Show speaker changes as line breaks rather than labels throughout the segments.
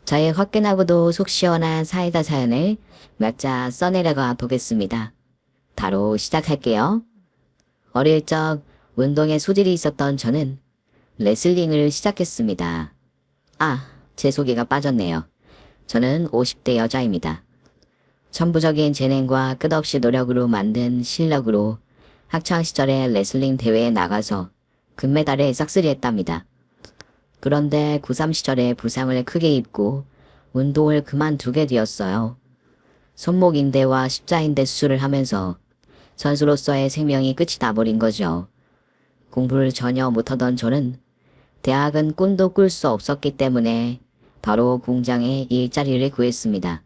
저의 화끈하고도 속 시원한 사이다 사연을 몇 자 써내려가 보겠습니다. 바로 시작할게요. 어릴 적 운동에 소질이 있었던 저는 레슬링을 시작했습니다. 아, 제 소개가 빠졌네요. 저는 50대 여자입니다. 천부적인 재능과 끝없이 노력으로 만든 실력으로 학창시절에 레슬링 대회에 나가서 금메달에 싹쓸이했답니다. 그런데 고3 시절에 부상을 크게 입고 운동을 그만두게 되었어요. 손목 인대와 십자인대 수술을 하면서 선수로서의 생명이 끝이 나버린 거죠. 공부를 전혀 못하던 저는 대학은 꿈도 꿀 수 없었기 때문에 바로 공장에 일자리를 구했습니다.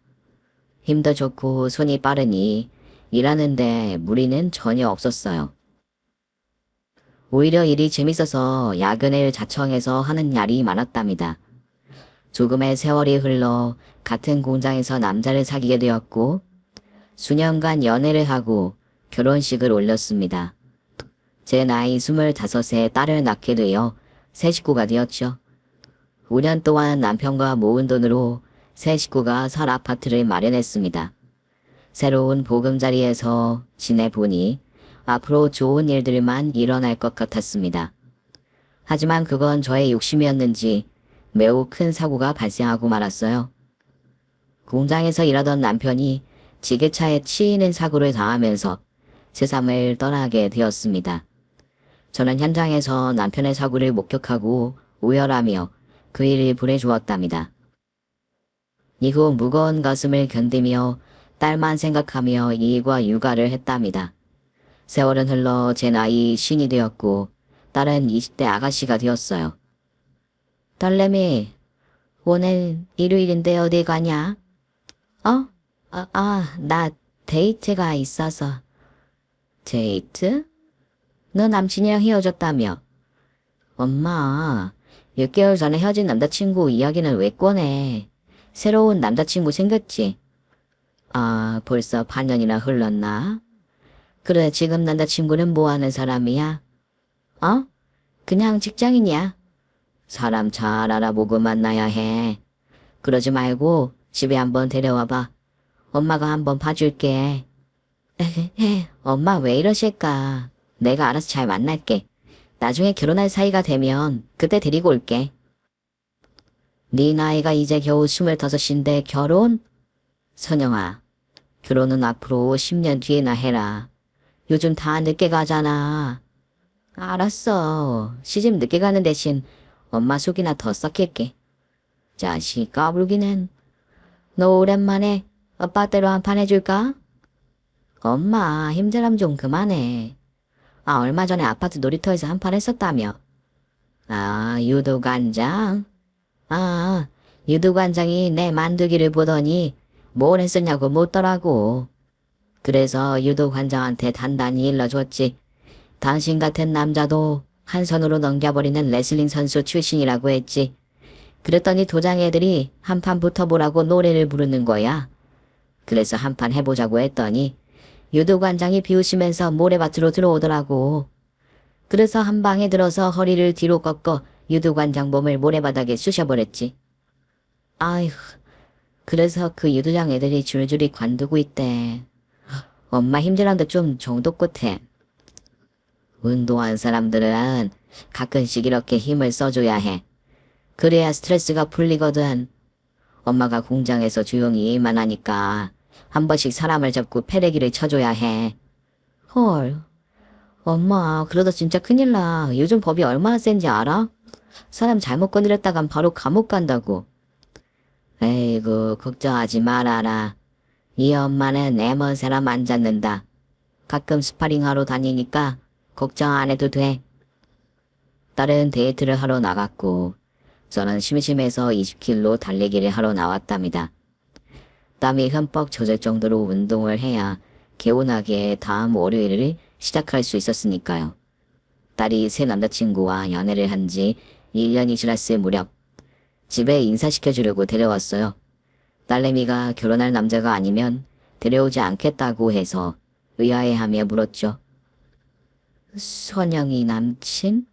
힘도 좋고 손이 빠르니 일하는데 무리는 전혀 없었어요. 오히려 일이 재밌어서 야근을 자청해서 하는 날이 많았답니다. 조금의 세월이 흘러 같은 공장에서 남자를 사귀게 되었고 수년간 연애를 하고 결혼식을 올렸습니다. 제 나이 25세 딸을 낳게 되어 새 식구가 되었죠. 5년 동안 남편과 모은 돈으로 새 식구가 살 아파트를 마련했습니다. 새로운 보금자리에서 지내보니 앞으로 좋은 일들만 일어날 것 같았습니다. 하지만 그건 저의 욕심이었는지 매우 큰 사고가 발생하고 말았어요. 공장에서 일하던 남편이 지게차에 치이는 사고를 당하면서 세상을 떠나게 되었습니다. 저는 현장에서 남편의 사고를 목격하고 오열하며 그 일을 보내주었답니다. 이후 무거운 가슴을 견디며 딸만 생각하며 일과 육아를 했답니다. 세월은 흘러 제 나이 50이 되었고 딸은 20대 아가씨가 되었어요. 딸내미, 오늘 일요일인데 어디 가냐? 나 데이트가 있어서. 데이트? 너 남친이랑 헤어졌다며? 엄마, 6개월 전에 헤어진 남자친구 이야기는 왜 꺼내? 새로운 남자친구 생겼지? 아, 벌써 반년이나 흘렀나? 그래, 지금 남자친구는 뭐 하는 사람이야? 그냥 직장인이야. 사람 잘 알아보고 만나야 해. 그러지 말고 집에 한번 데려와봐. 엄마가 한번 봐줄게. 엄마 왜 이러실까? 내가 알아서 잘 만날게. 나중에 결혼할 사이가 되면 그때 데리고 올게. 네 나이가 이제 겨우 25인데 결혼? 선영아, 결혼은 앞으로 10년 뒤에나 해라. 요즘 다 늦게 가잖아. 알았어. 시집 늦게 가는 대신 엄마 속이나 더 썩힐게. 자식 까불기는. 너 오랜만에 아빠 대로 한 판 해줄까? 엄마 힘들면 좀 그만해. 아, 얼마 전에 아파트 놀이터에서 한 판 했었다며. 아, 유도관장? 아, 유도관장이 내 만두기를 보더니 뭘 했었냐고 묻더라고. 그래서 유도관장한테 단단히 일러줬지. 당신 같은 남자도 한 손으로 넘겨버리는 레슬링 선수 출신이라고 했지. 그랬더니 도장 애들이 한 판 붙어보라고 노래를 부르는 거야. 그래서 한 판 해보자고 했더니 유도관장이 비웃으면서 모래밭으로 들어오더라고. 그래서 한 방에 들어서 허리를 뒤로 꺾어 유도관장 몸을 모래바닥에 쑤셔버렸지. 아휴, 그래서 그 유도장 애들이 줄줄이 관두고 있대. 엄마 힘들었는데 좀 정도 끝해. 운동한 사람들은 가끔씩 이렇게 힘을 써줘야 해. 그래야 스트레스가 풀리거든. 엄마가 공장에서 조용히 일만 하니까 한 번씩 사람을 잡고 패래기를 쳐줘야 해. 헐, 엄마 그러다 진짜 큰일 나. 요즘 법이 얼마나 센지 알아? 사람 잘못 건드렸다간 바로 감옥 간다고. 에이구 걱정하지 말아라. 이 엄마는 내 먼 사람 안 잡는다. 가끔 스파링하러 다니니까 걱정 안 해도 돼. 딸은 데이트를 하러 나갔고 저는 심심해서 20km 달리기를 하러 나왔답니다. 땀이 흠뻑 젖을 정도로 운동을 해야 개운하게 다음 월요일을 시작할 수 있었으니까요. 딸이 새 남자친구와 연애를 한 지 1년이 지났을 무렵 집에 인사시켜주려고 데려왔어요. 딸내미가 결혼할 남자가 아니면 데려오지 않겠다고 해서 의아해하며 물었죠. 선영이 남친?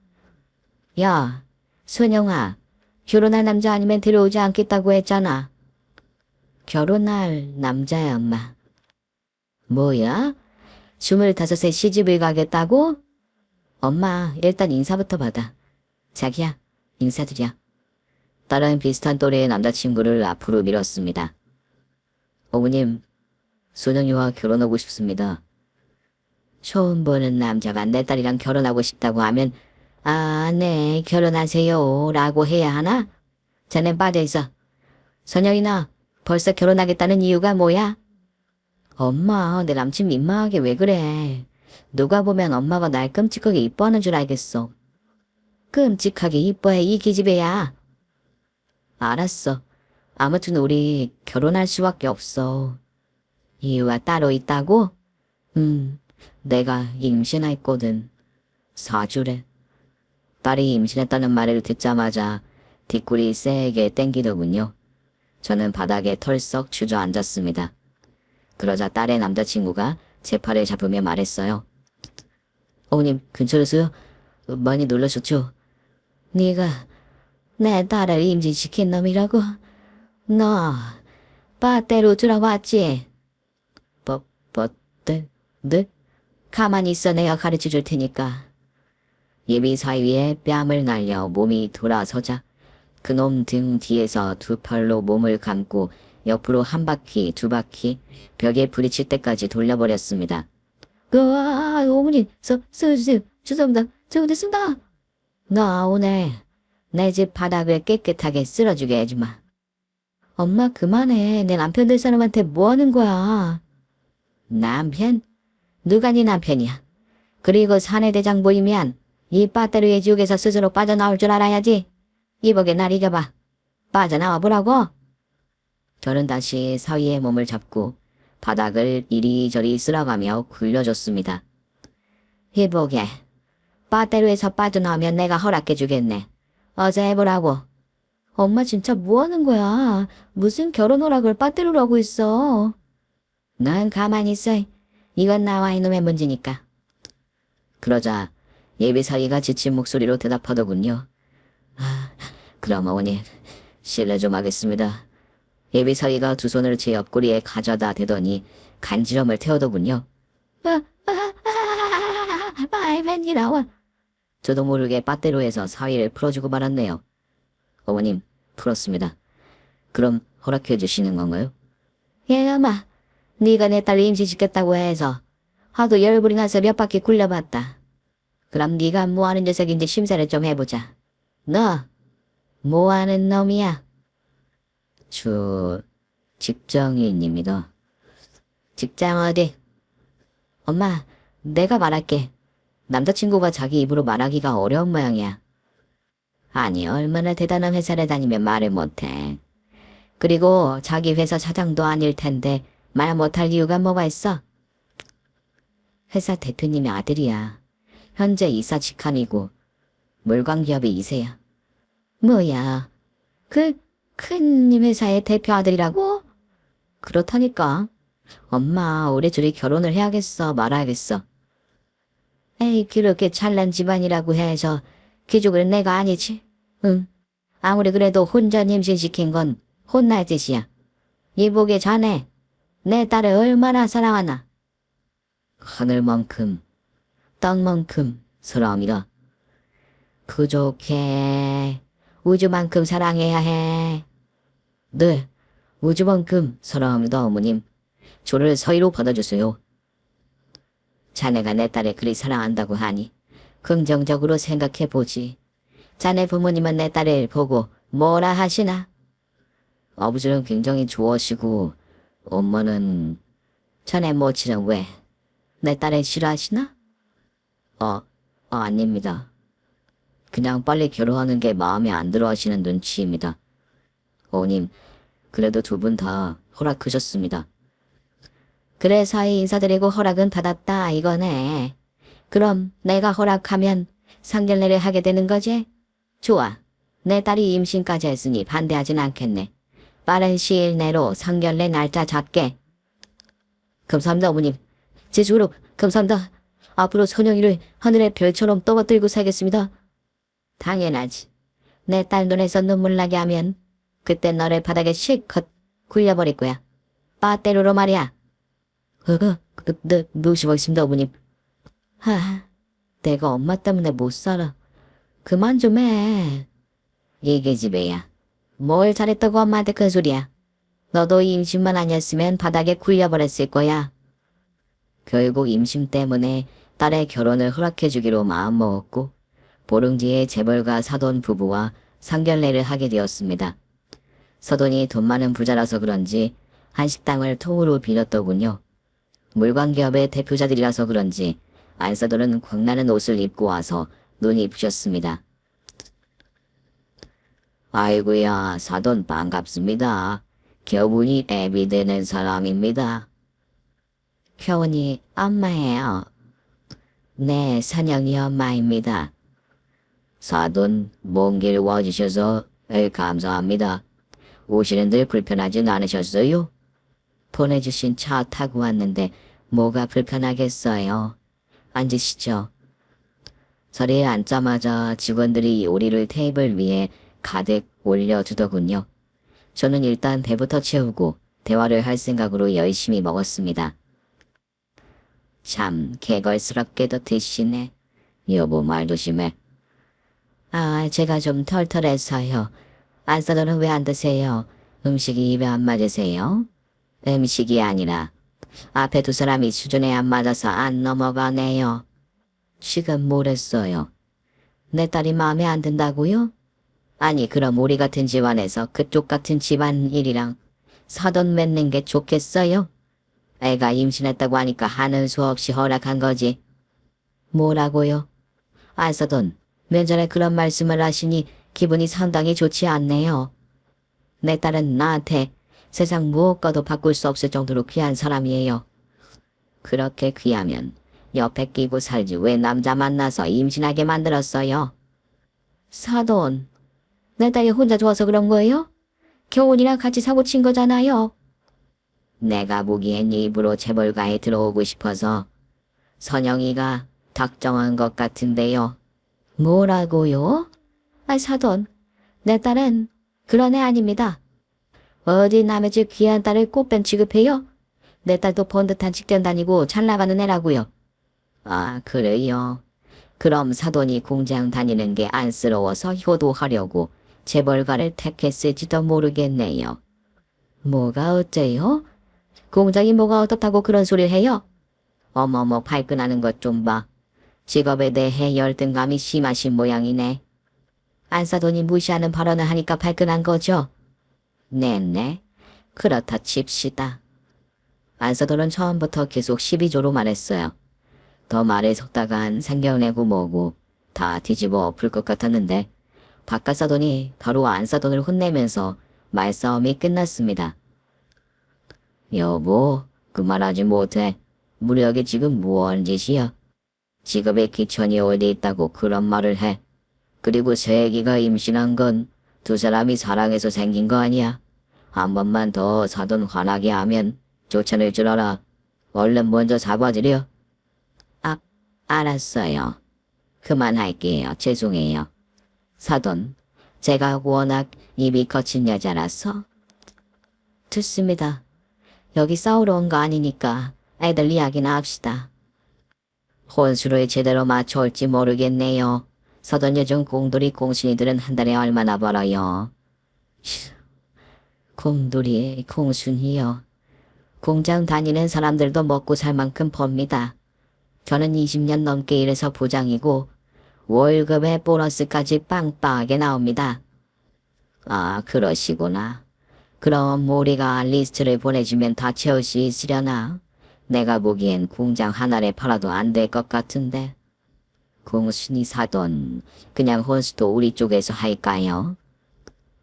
야, 선영아, 결혼할 남자 아니면 데려오지 않겠다고 했잖아. 결혼할 남자야, 엄마. 뭐야? 25세 시집을 가겠다고? 엄마, 일단 인사부터 받아. 자기야, 인사드려. 딸은 비슷한 또래의 남자친구를 앞으로 밀었습니다. 어머님, 소년이와 결혼하고 싶습니다. 처음 보는 남자가 내 딸이랑 결혼하고 싶다고 하면 아, 네, 결혼하세요 라고 해야 하나? 자넨 빠져있어. 선영이나 벌써 결혼하겠다는 이유가 뭐야? 엄마, 내 남친 민망하게 왜 그래? 누가 보면 엄마가 날 끔찍하게 이뻐하는 줄 알겠어. 끔찍하게 이뻐해 이 기집애야. 알았어. 아무튼 우리 결혼할 수밖에 없어. 이유가 따로 있다고? 내가 임신했거든. 4주래. 딸이 임신했다는 말을 듣자마자 뒷골이 세게 땡기더군요. 저는 바닥에 털썩 주저앉았습니다. 그러자 딸의 남자친구가 제 팔을 잡으며 말했어요. 어머님, 괜찮으세요? 많이 놀라셨죠? 네가 내 딸을 임신시킨 놈이라고? 너 빠떼로 들어왔지? 네? 가만히 있어 내가 가르쳐 줄 테니까. 예비 사이에 뺨을 날려 몸이 돌아서자 그놈 등 뒤에서 두 팔로 몸을 감고 옆으로 한 바퀴 두 바퀴 벽에 부딪힐 때까지 돌려버렸습니다. 어머니, 죄송합니다. 잘못했습니다. 너 오늘 내 집 바닥을 깨끗하게 쓸어주게 해주마. 엄마 그만해. 내 남편 될 사람한테 뭐 하는 거야. 남편? 누가 네 남편이야. 그리고 사내대장 보이면 이 빠떼루의 지옥에서 스스로 빠져나올 줄 알아야지. 이보게 날 이겨봐. 빠져나와 보라고. 저는 다시 사위의 몸을 잡고 바닥을 이리저리 쓸어가며 굴려줬습니다. 이보게. 빠떼루에서 빠져나오면 내가 허락해주겠네. 어서 해보라고. 엄마 진짜 뭐하는 거야. 무슨 결혼 허락을 빠떼루라고 있어. 넌 가만히 있어. 이건 나와 이놈의 문제니까. 그러자 예비사위가 지친 목소리로 대답하더군요. 그럼 어머니, 실례 좀 하겠습니다. 예비사위가 두 손을 제 옆구리에 가져다 대더니 간지럼을 태우더군요. 웬일이야. 저도 모르게 빠떼로에서 사위를 풀어주고 말았네요. 어머님, 풀었습니다. 그럼 허락해 주시는 건가요? 예, 엄마. 네가 내 딸 임신시켰다고 해서 하도 열불이 나서 몇 바퀴 굴려봤다. 그럼 네가 뭐하는 녀석인지 심사를 좀 해보자. 너 뭐하는 놈이야? 직장인입니다. 직장 어디? 엄마, 내가 말할게. 남자친구가 자기 입으로 말하기가 어려운 모양이야. 아니, 얼마나 대단한 회사를 다니면 말을 못해. 그리고 자기 회사 사장도 아닐 텐데 말 못할 이유가 뭐가 있어? 회사 대표님의 아들이야. 현재 이사 직함이고 물광기업의 2세야. 뭐야, 그 큰 회사의 대표 아들이라고? 그렇다니까. 엄마, 우리 둘이 결혼을 해야겠어 말아야겠어. 에이, 그렇게 잘난 집안이라고 해서 귀족은 내가 아니지. 응. 아무리 그래도 혼자 임신시킨 건 혼날 짓이야. 이보게 자네, 내 딸을 얼마나 사랑하나. 하늘만큼 땅만큼 사랑이라. 부족해. 우주만큼 사랑해야 해. 네, 우주만큼 사랑합니다, 어머님. 저를 사위로 받아주세요. 자네가 내 딸을 그리 사랑한다고 하니 긍정적으로 생각해보지. 자네 부모님은 내 딸을 보고 뭐라 하시나? 아버지는 굉장히 좋아하시고 엄마는 자네 모친은 왜? 내 딸을 싫어하시나? 아닙니다. 그냥 빨리 결혼하는 게 마음에 안 들어 하시는 눈치입니다. 어머님, 그래도 두 분 다 허락하셨습니다. 그래, 사이 인사드리고 허락은 받았다 이거네. 그럼 내가 허락하면 상견례를 하게 되는 거지? 좋아. 내 딸이 임신까지 했으니 반대하진 않겠네. 빠른 시일 내로 상견례 날짜 잡게. 감사합니다, 어머님. 제 죽으로 감사합니다. 앞으로 선영이를 하늘의 별처럼 떠받들고 살겠습니다. 당연하지. 내 딸 눈에서 눈물 나게 하면 그때 너를 바닥에 실컷 굴려버릴 거야. 빠떼로로 말이야. 누시고 있습니다, 어머님. 내가 엄마 때문에 못 살아. 그만 좀 해. 이게 집애야. 뭘 잘했다고 엄마한테 큰 소리야. 너도 임신만 아니었으면 바닥에 굴려버렸을 거야. 결국 임신 때문에 딸의 결혼을 허락해주기로 마음먹었고 보름 뒤에 재벌가 사돈 부부와 상견례를 하게 되었습니다. 서돈이 돈 많은 부자라서 그런지 한식당을 통으로 빌렸더군요. 물광기업의 대표자들이라서 그런지 안사돈은 광나는 옷을 입고 와서 눈이 부셨습니다. 아이고야, 사돈 반갑습니다. 겨우니 애비 되는 사람입니다. 겨우니 엄마예요. 네, 선영이 엄마입니다. 사돈, 먼 길 와주셔서 감사합니다. 오시는데 불편하진 않으셨어요? 보내주신 차 타고 왔는데 뭐가 불편하겠어요. 앉으시죠. 자리에 앉자마자 직원들이 요리를 테이블 위에 가득 올려두더군요. 저는 일단 배부터 채우고 대화를 할 생각으로 열심히 먹었습니다. 참 개걸스럽게도 드시네. 여보 말 조심해. 제가 좀 털털해서요. 안사돈은 왜 안 드세요? 음식이 입에 안 맞으세요? 음식이 아니라 앞에 두 사람이 수준에 안 맞아서 안 넘어가네요. 지금 뭐랬어요? 내 딸이 마음에 안 든다고요? 아니 그럼 우리 같은 집안에서 그쪽 같은 집안 일이랑 사돈 맺는 게 좋겠어요? 애가 임신했다고 하니까 하는 수 없이 허락한 거지. 뭐라고요? 안사돈, 면전에 그런 말씀을 하시니 기분이 상당히 좋지 않네요. 내 딸은 나한테 세상 무엇과도 바꿀 수 없을 정도로 귀한 사람이에요. 그렇게 귀하면 옆에 끼고 살지 왜 남자 만나서 임신하게 만들었어요? 사돈, 내 딸이 혼자 좋아서 그런 거예요? 겨울이랑 같이 사고 친 거잖아요. 내가 보기엔 입으로 재벌가에 들어오고 싶어서 선영이가 작정한 것 같은데요. 뭐라고요? 사돈, 내 딸은 그런 애 아닙니다. 어디 남의 집 귀한 딸을 꽃뱀 취급해요? 내 딸도 번듯한 직장 다니고 잘 나가는 애라고요. 그래요. 그럼 사돈이 공장 다니는 게 안쓰러워서 효도하려고 재벌가를 택했을지도 모르겠네요. 뭐가 어째요? 공장이 뭐가 어떻다고 그런 소리를 해요? 어머머 발끈하는 것 좀 봐. 직업에 대해 열등감이 심하신 모양이네. 안사돈이 무시하는 발언을 하니까 발끈한 거죠? 네네. 그렇다 칩시다. 안사돈은 처음부터 계속 12조로 말했어요. 더 말을 섞다간 생겨내고 뭐고 다 뒤집어 엎을 것 같았는데 바깥사돈이 바로 안사돈을 혼내면서 말싸움이 끝났습니다. 여보, 그 말하지 못해. 무력이 지금 뭐하는 짓이야? 직업에 귀천이 어디 있다고 그런 말을 해. 그리고 새애기가 임신한 건 두 사람이 사랑해서 생긴 거 아니야. 한 번만 더 사돈 화나게 하면 쫓아낼 줄 알아. 얼른 먼저 잡아드려. 알았어요. 그만할게요. 죄송해요. 사돈, 제가 워낙 입이 거친 여자라서. 좋습니다. 여기 싸우러 온 거 아니니까 애들 이야기나 합시다. 혼수를 제대로 맞춰올지 모르겠네요. 서던 요즘 공돌이 공순이들은 한 달에 얼마나 벌어요? 공돌이 공순이요. 공장 다니는 사람들도 먹고 살 만큼 법니다. 저는 20년 넘게 일해서 부장이고 월급에 보너스까지 빵빵하게 나옵니다. 그러시구나. 그럼 우리가 리스트를 보내주면 다 채울 수 있으려나? 내가 보기엔 공장 하나를 팔아도 안 될 것 같은데. 공순이 사돈, 그냥 혼수도 우리 쪽에서 할까요?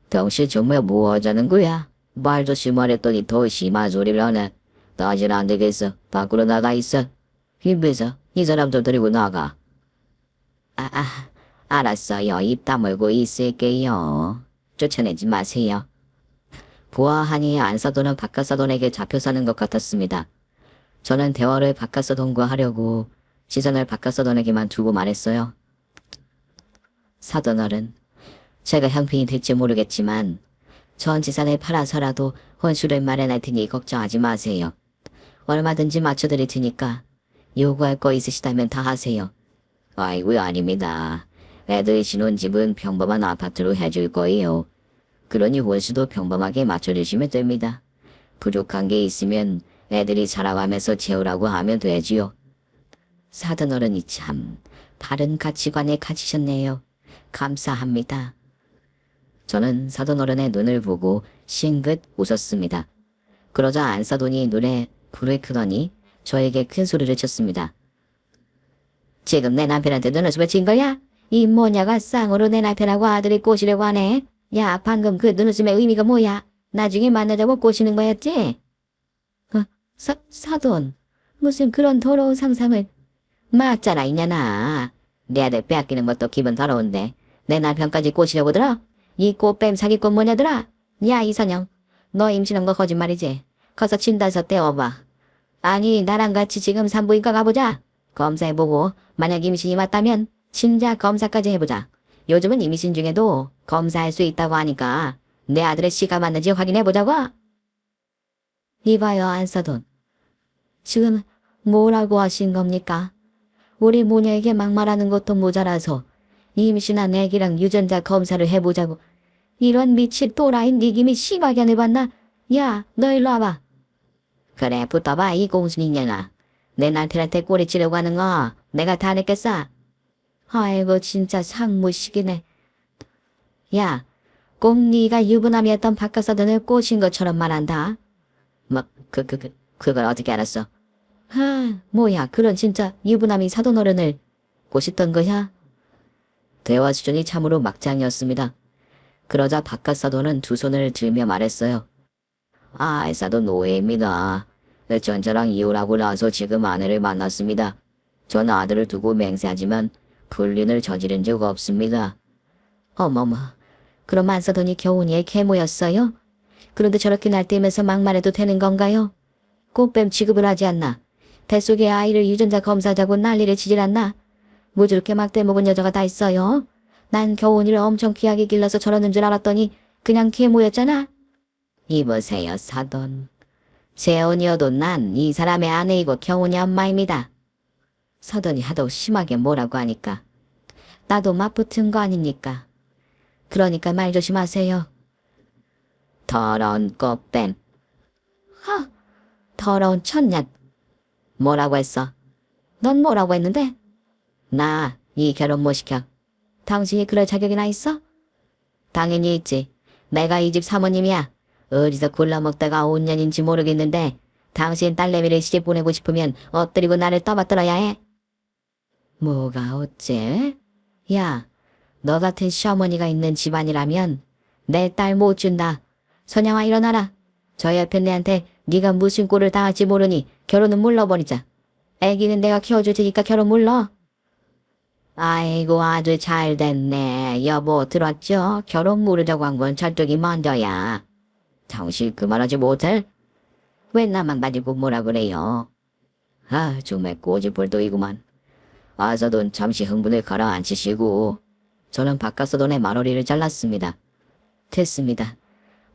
덩실 정말 뭐 하자는 거야? 말도 심하랬더니 더 심한 소리를 하네. 나진 안 되겠어. 밖으로 나가 있어. 힘내서 이 사람들 데리고 나가. 알았어요. 입 다물고 있을게요. 쫓아내지 마세요. 보아하니 안사돈은 바깥사돈에게 잡혀 사는 것 같았습니다. 저는 대화를 바깥사돈과 하려고 시선을 바깥사돈에게만 두고 말했어요. 사돈어른, 제가 형편이 될지 모르겠지만 전 재산을 팔아서라도 혼수를 마련할 테니 걱정하지 마세요. 얼마든지 맞춰드릴 테니까 요구할 거 있으시다면 다 하세요. 아이고 아닙니다. 애들 신혼집은 평범한 아파트로 해줄 거예요. 그러니 혼수도 평범하게 맞춰주시면 됩니다. 부족한 게 있으면 애들이 살아가면서 채우라고 하면 되지요. 사돈 어른이 참 다른 가치관에 갇히셨네요. 감사합니다. 저는 사돈 어른의 눈을 보고 싱긋 웃었습니다. 그러자 안사돈이 눈에 불을 끄더니 저에게 큰 소리를 쳤습니다. 지금 내 남편한테 눈웃음을 친 거야? 이 모녀가 쌍으로 내 남편하고 아들이 꼬시려고 하네. 야, 방금 그 눈웃음의 의미가 뭐야? 나중에 만나자고 꼬시는 거였지? 사돈, 무슨 그런 더러운 상상을. 맞잖아, 이년아. 내 아들 빼앗기는 것도 기분 더러운데 내 남편까지 꼬시려고 들어? 이 꽃뱀 사기꾼 모녀들아. 야, 이선영, 너 임신한 거 거짓말이지? 커서 진단서 떼어봐. 아니, 나랑 같이 지금 산부인과 가보자. 검사해보고 만약 임신이 맞다면 친자 검사까지 해보자. 요즘은 임신 중에도 검사할 수 있다고 하니까 내 아들의 씨가 맞는지 확인해보자고. 이봐요, 안사돈. 지금 뭐라고 하신 겁니까? 우리 모녀에게 막말하는 것도 모자라서 임신한 애기랑 유전자 검사를 해보자고. 이런 미친 또라이 니김이 심하게 안 해봤나? 야, 너 일로 와봐. 그래, 붙어봐, 이 공순이년아. 내 남편한테 꼬리치려고 하는 거 내가 다 냈겠어. 아이고, 진짜 상무식이네. 야, 꼭 네가 유부남이었던 박가사돈을 꼬신 것처럼 말한다. 뭐, 그걸 어떻게 알았어? 뭐야, 그런 진짜 유부남이 사돈 어른을 꼬셨던 거야? 대화 수준이 참으로 막장이었습니다. 그러자 박가사돈은 두 손을 들며 말했어요. 사돈 오해입니다. 전 저랑 이혼하고 나서 지금 아내를 만났습니다. 전 아들을 두고 맹세하지만 불륜을 저지른 적 없습니다. 어머머, 그럼 안사돈이 겨우니의 계모였어요? 그런데 저렇게 날뛰면서 막말해도 되는 건가요? 꽃뱀 취급을 하지 않나? 뱃속에 아이를 유전자 검사하자고 난리를 치질 않나? 뭐 저렇게 막대 먹은 여자가 다 있어요? 난 겨우니를 엄청 귀하게 길러서 저러는 줄 알았더니 그냥 계모였잖아? 이보세요, 사돈. 재혼이어도 난 이 사람의 아내이고 겨우니 엄마입니다. 사돈이 하도 심하게 뭐라고 하니까 나도 맞붙은 거 아닙니까? 그러니까 말 조심하세요. 더러운 꽃뱀. 더러운 천년. 뭐라고 했어? 넌 뭐라고 했는데? 나 이 결혼 못 시켜. 당신이 그럴 자격이나 있어? 당연히 있지. 내가 이 집 사모님이야. 어디서 굴러먹다가 5년인지 모르겠는데 당신 딸내미를 시집 보내고 싶으면 엎드리고 나를 떠받들어야 해. 뭐가 어째? 야, 너 같은 시어머니가 있는 집안이라면 내 딸 못 준다. 선영아, 일어나라. 저 옆에 내한테 네가 무슨 꼴을 당할지 모르니 결혼은 물러버리자. 애기는 내가 키워줄 테니까 결혼 물러. 아이고, 아주 잘 됐네. 여보, 들었죠? 결혼 물으자고 한 건 저쪽이 먼저야. 당신 그만하지 못해? 왜 나만 가지고 뭐라 그래요? 정말 꼬집불도이구만. 아사돈 잠시 흥분을 가라앉히시고 저는 바깥서돈의 말허리를 잘랐습니다. 됐습니다.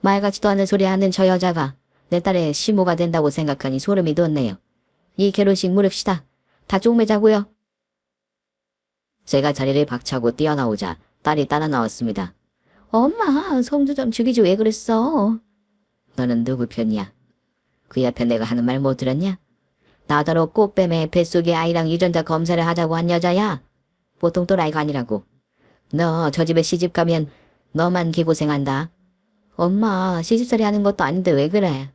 말 같지도 않은 소리 하는 저 여자가 내 딸의 시모가 된다고 생각하니 소름이 돋네요. 이 결혼식 무릅시다. 다 쪽매자고요. 제가 자리를 박차고 뛰어나오자 딸이 따라 나왔습니다. 엄마, 성주 좀 죽이지 왜 그랬어? 너는 누구 편이야? 그 옆에 내가 하는 말 못 들었냐? 나더러 꽃뱀의 뱃속에 아이랑 유전자 검사를 하자고 한 여자야. 보통 또라이가 아니라고. 너 저 집에 시집 가면 너만 개고생한다. 엄마, 시집살이 하는 것도 아닌데 왜 그래?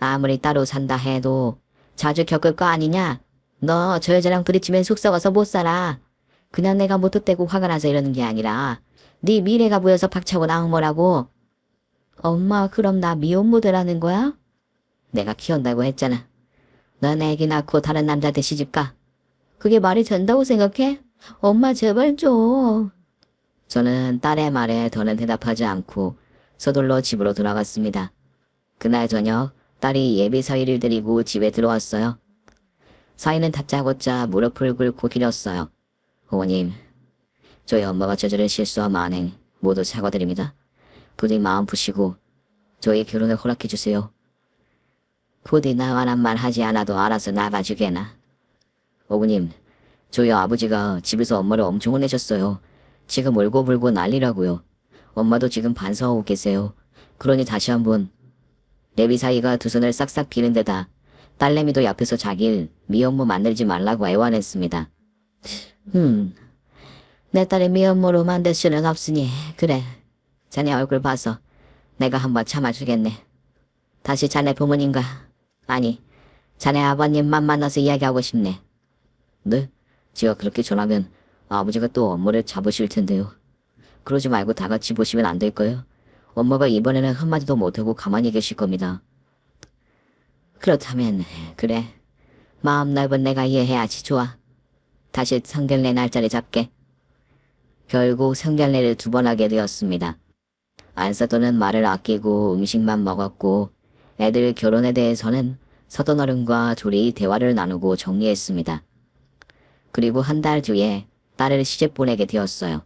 아무리 따로 산다 해도 자주 겪을 거 아니냐? 너 저 여자랑 부딪히면 속 썩어서 못 살아. 그냥 내가 못웃대고 화가 나서 이러는 게 아니라 네 미래가 보여서 박차고 나오모라고. 엄마, 그럼 나 미혼모대라는 거야? 내가 키운다고 했잖아. 넌 애기 낳고 다른 남자한테 시집가. 그게 말이 된다고 생각해? 엄마, 제발 좀. 저는 딸의 말에 더는 대답하지 않고 서둘러 집으로 돌아갔습니다. 그날 저녁 딸이 예비 사위를 데리고 집에 들어왔어요. 사위는 다짜고짜 무릎을 꿇고 기렸어요. 어머님, 저희 엄마가 저지른 실수와 만행 모두 사과드립니다. 부디 마음 푸시고 저희 결혼을 허락해 주세요. 부디 나와란 말 하지 않아도 알아서 나가주게나. 어머님, 저희 아버지가 집에서 엄마를 엄청 혼내셨어요. 지금 울고불고 난리라고요. 엄마도 지금 반성하고 계세요. 그러니 다시 한번 레비 사이가 두 손을 싹싹 비는 데다 딸내미도 옆에서 자길 미혼모 만들지 말라고 애원했습니다. 내 딸이 미혼모로 만들 수는 없으니 그래. 자네 얼굴 봐서 내가 한번 참아주겠네. 다시 자네 부모님과 아니 자네 아버님만 만나서 이야기하고 싶네. 네? 제가 그렇게 전하면 아버지가 또 업무를 잡으실 텐데요. 그러지 말고 다 같이 보시면 안 될까요? 엄마가 이번에는 한마디도 못하고 가만히 계실 겁니다. 그렇다면 그래. 마음 넓은 내가 이해해야지. 좋아. 다시 상견례 날짜를 잡게. 결국 상견례를 2번 하게 되었습니다. 안사돈은 말을 아끼고 음식만 먹었고 애들 결혼에 대해서는 서돈 어른과 둘이 대화를 나누고 정리했습니다. 그리고 한 달 뒤에 딸을 시집 보내게 되었어요.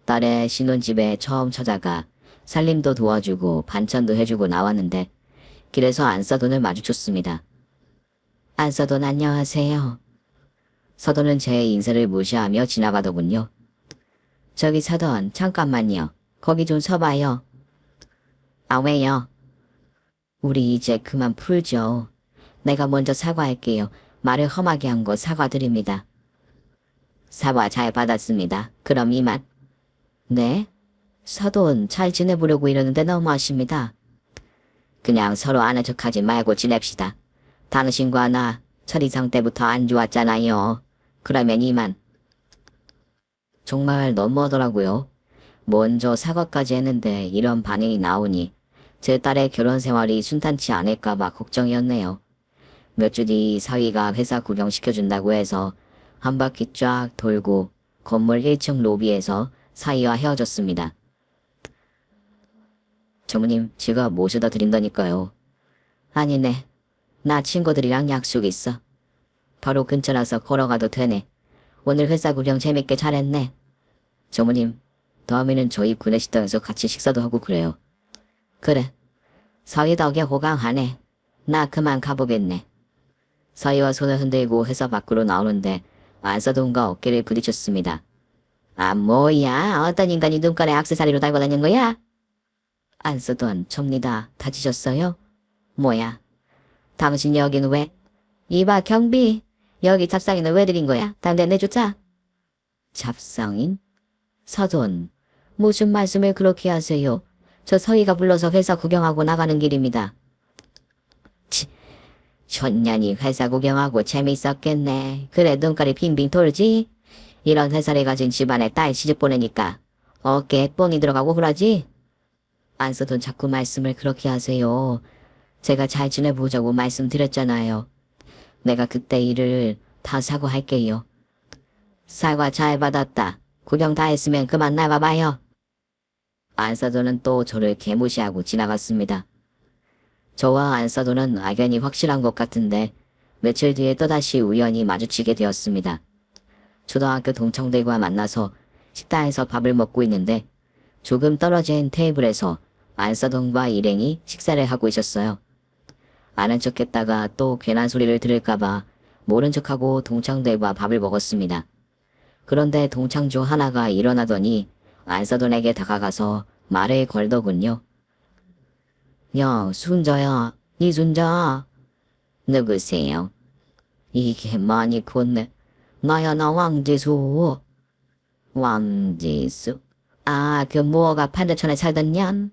딸의 신혼집에 처음 찾아가 살림도 도와주고 반찬도 해주고 나왔는데 길에서 안사돈을 마주쳤습니다. 안사돈 안녕하세요. 서돈은 제 인사를 무시하며 지나가더군요. 저기 서돈 잠깐만요. 거기 좀 서봐요. 아 왜요? 우리 이제 그만 풀죠. 내가 먼저 사과할게요. 말을 험하게 한 거 사과드립니다. 사과 잘 받았습니다. 그럼 이만. 네? 서돈 잘 지내보려고 이러는데 너무하십니다. 그냥 서로 아는 척하지 말고 지냅시다. 당신과 나 첫이상 때부터 안 좋았잖아요. 그러면 이만. 정말 너무하더라고요. 먼저 사과까지 했는데 이런 반응이 나오니 제 딸의 결혼 생활이 순탄치 않을까봐 걱정이었네요. 몇 주 뒤 사위가 회사 구경시켜준다고 해서 한 바퀴 쫙 돌고 건물 1층 로비에서 사위와 헤어졌습니다. 전무님, 제가 모셔다 드린다니까요. 아니네. 나 친구들이랑 약속 있어. 바로 근처라서 걸어가도 되네. 오늘 회사 구경 재밌게 잘했네. 전무님, 다음에는 저희 구내식당에서 같이 식사도 하고 그래요. 그래. 사위 덕에 호강하네. 나 그만 가보겠네. 사위와 손을 흔들고 회사 밖으로 나오는데 안사돈과 어깨를 부딪혔습니다. 아 뭐야? 어떤 인간이 눈깔에 액세서리로 달고 다니는 거야? 안사돈, 접니다. 다치셨어요? 뭐야? 당신 여기는 왜? 이봐 경비. 여기 잡상인을 왜 들인 거야? 당장 내쫓아. 잡상인? 서돈, 무슨 말씀을 그렇게 하세요? 저 서희가 불러서 회사 구경하고 나가는 길입니다. 치, 천년이 회사 구경하고 재밌었겠네. 그래 눈깔이 빙빙 돌지? 이런 회사를 가진 집안에 딸 시집 보내니까 어깨에 뽕이 들어가고 그러지? 안서돈 자꾸 말씀을 그렇게 하세요. 제가 잘 지내보자고 말씀드렸잖아요. 내가 그때 일을 다 사과할게요. 사과 잘 받았다. 구경 다 했으면 그만 나가봐요. 안사돈은 또 저를 개무시하고 지나갔습니다. 저와 안사돈은 악연이 확실한 것 같은데 며칠 뒤에 또다시 우연히 마주치게 되었습니다. 초등학교 동창들과 만나서 식당에서 밥을 먹고 있는데 조금 떨어진 테이블에서 안사돈과 일행이 식사를 하고 있었어요. 아는 척했다가 또 괜한 소리를 들을까봐 모른 척하고 동창들과 밥을 먹었습니다. 그런데 동창 중 하나가 일어나더니 안사돈에게 다가가서 말을 걸더군요. 야, 순자야, 이 순자. 누구세요? 이게 많이 컸네. 나야 나 왕지수. 왕지수? 아, 그 무어가 판자촌에 살던 년?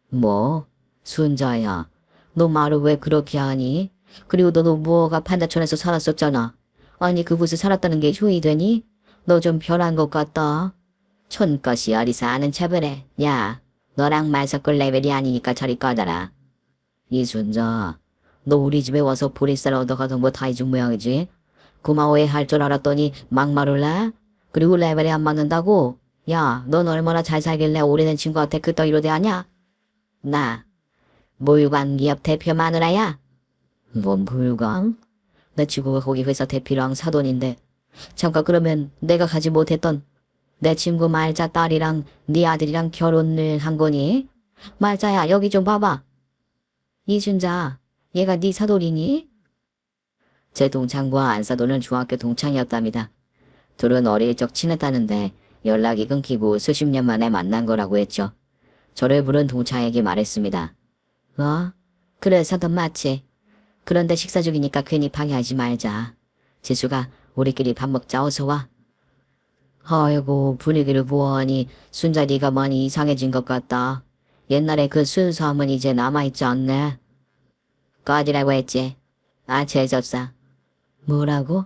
뭐? 순자야, 너 말을 왜 그렇게 하니? 그리고 너도 무어가 판자촌에서 살았었잖아. 아니 그곳에 살았다는 게 효이 되니? 너 좀 변한 것 같다. 촌것이 어디서 아는 척을 해. 야, 너랑 말 섞을 레벨이 아니니까 저리 꺼져라. 이순자, 너 우리 집에 와서 보리쌀 얻어가던 뭐 다이중 모양이지? 고마워해 할 줄 알았더니 막말을 해? 그리고 레벨이 안 맞는다고? 야, 넌 얼마나 잘 살길래 오래된 친구한테 그 따위로 대하냐? 나, 물광 기업 대표 마누라야. 뭔 물광? 내 친구가 거기 회사 대표랑 사돈인데 잠깐 그러면 내가 가지 못했던 내 친구 말자 딸이랑 네 아들이랑 결혼을 한 거니? 말자야, 여기 좀 봐봐. 이순자, 얘가 네 사돌이니? 제 동창과 안사돈은 중학교 동창이었답니다. 둘은 어릴 적 친했다는데 연락이 끊기고 수십 년 만에 만난 거라고 했죠. 저를 부른 동창에게 말했습니다. 그래, 사돈 맞지. 그런데 식사 중이니까 괜히 방해하지 말자. 지수가 우리끼리 밥 먹자, 어서 와. 아이고, 분위기를 보아하니 순자리가 많이 이상해진 것 같다. 옛날에 그 순수함은 이제 남아있지 않네. 꺼지라고 했지. 재수없어. 뭐라고?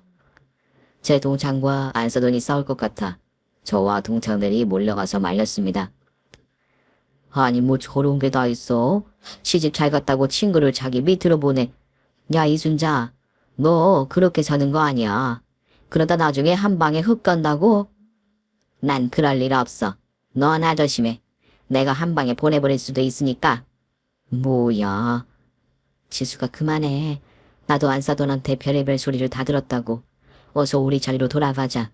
제 동창과 안사돈이 싸울 것 같아 저와 동창들이 몰려가서 말렸습니다. 아니, 뭐 저런 게 다 있어? 시집 잘 갔다고 친구를 자기 밑으로 보내. 야, 이순자, 너 그렇게 사는 거 아니야. 그러다 나중에 한 방에 훅 간다고? 난 그럴 일 없어. 넌 아저씨매. 내가 한 방에 보내버릴 수도 있으니까. 뭐야. 지수가 그만해. 나도 안사돈한테 별의별 소리를 다 들었다고. 어서 우리 자리로 돌아가자.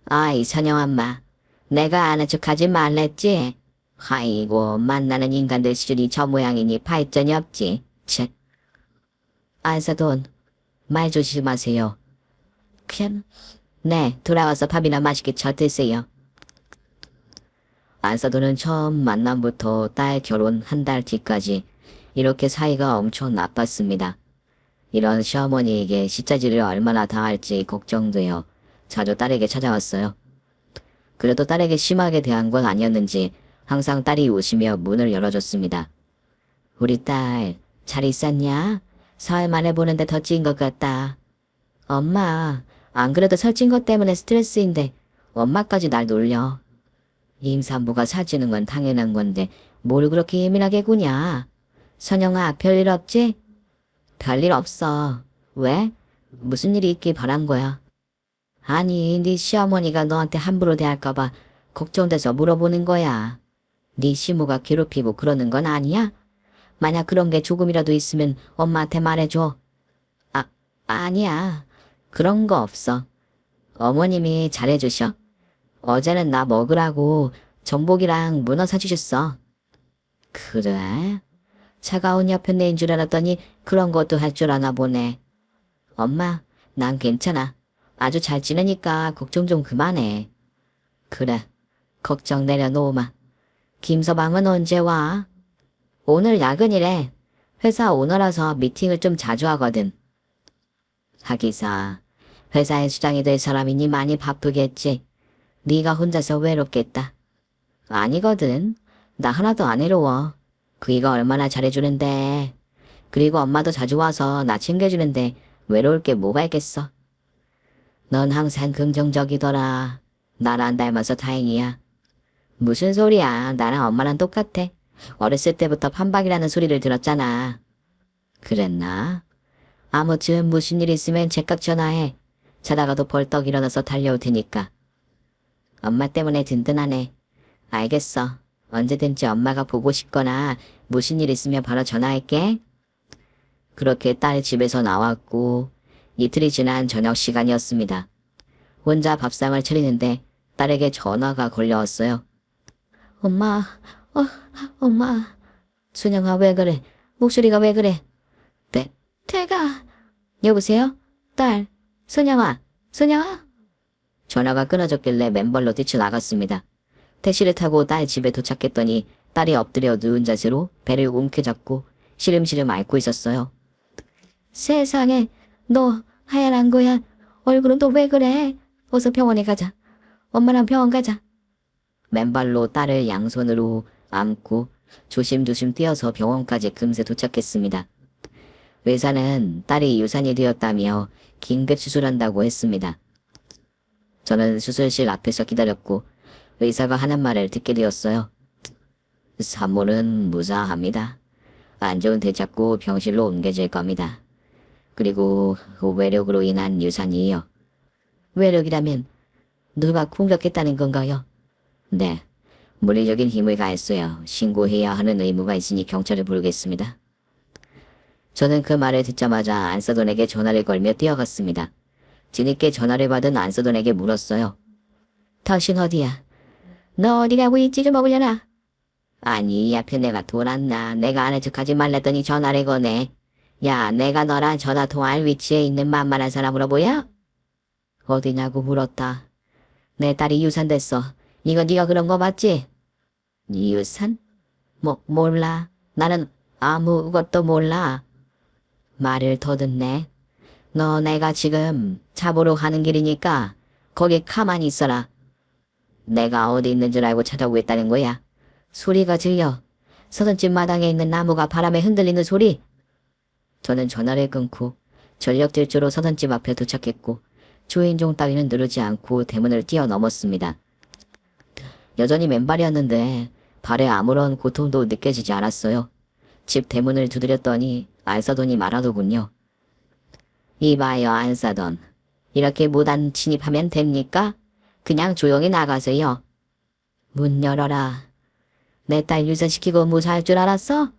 아이, 선영엄마. 내가 아는 척하지 말랬지. 아이고, 만나는 인간들 수준이 저 모양이니 발전이 없지. 쳇. 안사돈, 말 조심하세요. 네, 돌아와서 밥이나 맛있게 쳐 드세요. 안사돈은 처음 만남부터 딸 결혼 한 달 뒤까지 이렇게 사이가 엄청 나빴습니다. 이런 시어머니에게 시자지를 얼마나 당할지 걱정되어 자주 딸에게 찾아왔어요. 그래도 딸에게 심하게 대한 건 아니었는지 항상 딸이 웃으며 문을 열어줬습니다. 우리 딸, 잘 있었냐? 사흘 만에 보는데 더 찐 것 같다. 엄마, 안 그래도 살찐 것 때문에 스트레스인데 엄마까지 날 놀려. 임산부가 살찌는 건 당연한 건데 뭘 그렇게 예민하게 구냐? 선영아, 별일 없지? 별일 없어. 왜? 무슨 일이 있길 바란 거야? 아니, 네 시어머니가 너한테 함부로 대할까봐 걱정돼서 물어보는 거야. 네 시모가 괴롭히고 그러는 건 아니야? 만약 그런 게 조금이라도 있으면 엄마한테 말해줘. 아니야. 그런 거 없어. 어머님이 잘해주셔. 어제는 나 먹으라고 전복이랑 문어 사주셨어. 그래? 차가운 여편네인 줄 알았더니 그런 것도 할 줄 아나 보네. 엄마, 난 괜찮아. 아주 잘 지내니까 걱정 좀 그만해. 그래, 걱정 내려놓으마. 김서방은 언제 와? 오늘 야근이래. 회사 오너라서 미팅을 좀 자주 하거든. 하기사, 회사의 수장이 될 사람이니 많이 바쁘겠지. 네가 혼자서 외롭겠다. 아니거든. 나 하나도 안 외로워. 그이가 얼마나 잘해주는데. 그리고 엄마도 자주 와서 나 챙겨주는데 외로울 게 뭐가 있겠어. 넌 항상 긍정적이더라. 나랑 닮아서 다행이야. 무슨 소리야. 나랑 엄마랑 똑같아. 어렸을 때부터 판박이라는 소리를 들었잖아. 그랬나? 아무튼 무슨 일 있으면 제깍 전화해. 자다가도 벌떡 일어나서 달려올 테니까. 엄마 때문에 든든하네. 알겠어. 언제든지 엄마가 보고 싶거나 무슨 일 있으면 바로 전화할게. 그렇게 딸 집에서 나왔고 이틀이 지난 저녁 시간이었습니다. 혼자 밥상을 차리는데 딸에게 전화가 걸려왔어요. 엄마, 엄마. 순영아, 왜 그래? 목소리가 왜 그래? 태가. 여보세요? 딸, 순영아, 순영아? 전화가 끊어졌길래 맨발로 뛰쳐나갔습니다. 택시를 타고 딸 집에 도착했더니 딸이 엎드려 누운 자세로 배를 움켜잡고 시름시름 앓고 있었어요. 세상에, 너 하얀 거야. 얼굴은 또 왜 그래? 어서 병원에 가자. 엄마랑 병원 가자. 맨발로 딸을 양손으로 안고 조심조심 뛰어서 병원까지 금세 도착했습니다. 의사는 딸이 유산이 되었다며 긴급 수술한다고 했습니다. 저는 수술실 앞에서 기다렸고 의사가 하는 말을 듣게 되었어요. 산모는 무사합니다. 안 좋은 대잡고 병실로 옮겨질 겁니다. 그리고 외력으로 인한 유산이에요. 외력이라면 누가 공격했다는 건가요? 네, 물리적인 힘을 가했어요. 신고해야 하는 의무가 있으니 경찰을 부르겠습니다. 저는 그 말을 듣자마자 안사돈에게 전화를 걸며 뛰어갔습니다. 뒤늦게 전화를 받은 안사돈에게 물었어요. 당신 어디야? 너 어디 가고 있지 좀 먹으려나? 아니, 이 앞에 내가 돌았나? 내가 아는 척하지 말랬더니 전화를 거네. 야, 내가 너랑 전화 통화할 위치에 있는 만만한 사람으로 보여? 어디냐고 물었다. 내 딸이 유산됐어. 이건 네가 그런 거 맞지? 유산? 몰라. 나는 아무것도 몰라. 말을 더듬네. 너 내가 지금 잡으러 가는 길이니까 거기 가만히 있어라. 내가 어디 있는 줄 알고 찾아오겠다는 거야. 소리가 들려. 서든집 마당에 있는 나무가 바람에 흔들리는 소리. 저는 전화를 끊고 전력 질주로 서든집 앞에 도착했고 초인종 따위는 누르지 않고 대문을 뛰어넘었습니다. 여전히 맨발이었는데 발에 아무런 고통도 느껴지지 않았어요. 집 대문을 두드렸더니 안사돈이 말하더군요. 이봐요 안사돈. 이렇게 무단 침입하면 됩니까? 그냥 조용히 나가세요. 문 열어라. 내 딸 유산시키고 무사할 줄 알았어?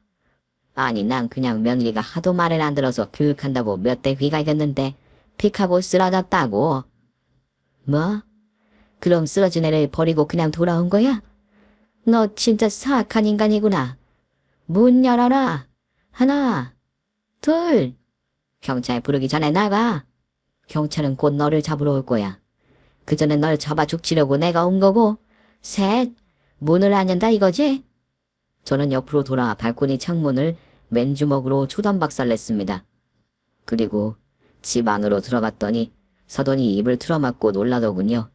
아니 난 그냥 며느리가 하도 말을 안 들어서 교육한다고 몇 대 귀가 익었는데 픽하고 쓰러졌다고. 뭐? 그럼 쓰러진 애를 버리고 그냥 돌아온 거야? 너 진짜 사악한 인간이구나. 문 열어라. 하나, 둘. 경찰 부르기 전에 나가. 경찰은 곧 너를 잡으러 올 거야. 그 전에 널 잡아 죽치려고 내가 온 거고. 셋. 문을 안 연다 이거지? 저는 옆으로 돌아 발코니 창문을 맨주먹으로 초단박살냈습니다. 그리고 집 안으로 들어갔더니 사돈이 입을 틀어막고 놀라더군요.